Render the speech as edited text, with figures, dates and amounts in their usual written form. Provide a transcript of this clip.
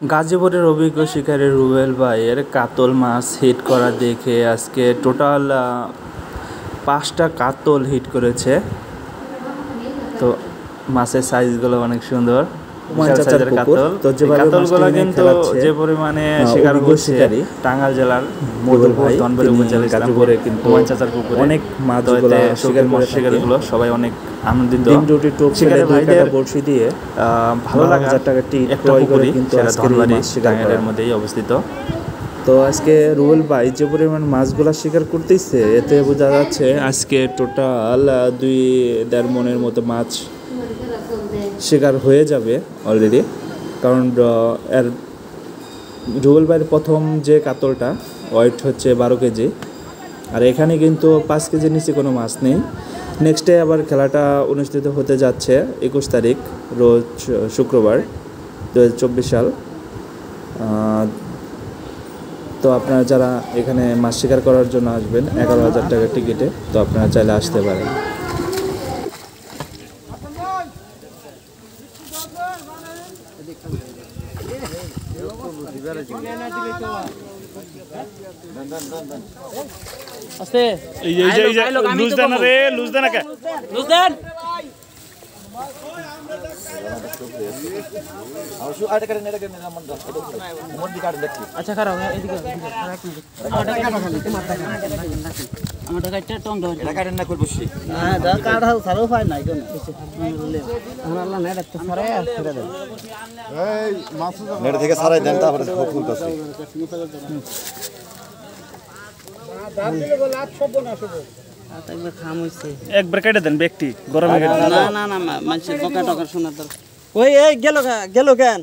গাজীপুরের অভিজ্ঞ শিকারী রুবেল ভাইয়ের কাতল মাছ হিট করা দেখে আজকে টোটাল 5টা কাতল হিট করেছে। তো মাছের সাইজগুলো অনেক সুন্দর, কাতলগুলো কিন্তু যে পরিমাণে শিকার করছে টাঙ্গাইল জেলার মধুপুর ধনবাড়ী উপজেলার গাজীপুরে কিন্তু হুমায়ুন চাচার পুকুরে অনেক মাছ শিকারগুলো সবাই অনেক আনন্দিত। শিকারী ভাইদের বড়শি দিয়ে ভালো লাগা একটা পুকুরই ধনবাড়ী টাঙ্গাইলের মধ্যেই অবস্থিত। তো আজকে রুবেল ভাই যে পরিমাণ মাছগুলা শিকার করতেছে এতে বোঝা যাচ্ছে আজকে টোটাল 2-1.5 মনের মতো মাছ শিকার হয়ে যাবে অলরেডি। কারণ এর রুবেল ভাইয়ের প্রথম যে কাতলটা ওয়েট হচ্ছে 12 কেজি, আর এখানে কিন্তু 5 কেজির নিচে কোনো মাছ নেই। নেক্সটে আবার খেলাটা অনুষ্ঠিত হতে যাচ্ছে 21 তারিখ রোজ শুক্রবার 2024 সাল। তো আপনারা যারা এখানে মাছ শিকার করার জন্য আসবেন 11,000 টাকার টিকিটে, তো আপনারা চাইলে আসতে পারেন। আচ্ছা খারাপ এদিকে আমার টাকা একটা টন দাও এটা কাটেন না কই বসি না দা কাট হাল সারো ফাই নাই কোন আমরা আল্লাহ নেট একটা সারাই ছেড়ে দেন এই মাছ নেট থেকে সারাই দেন তারপরে খুলতাছি দাম দিলে বল লাভ সব না সব একবার খাম হইছে একবার কেটে দেন ব্যক্তি গরমে না না না মানুষ বকা টকা শোনার দরকার ওই এই গেল কেন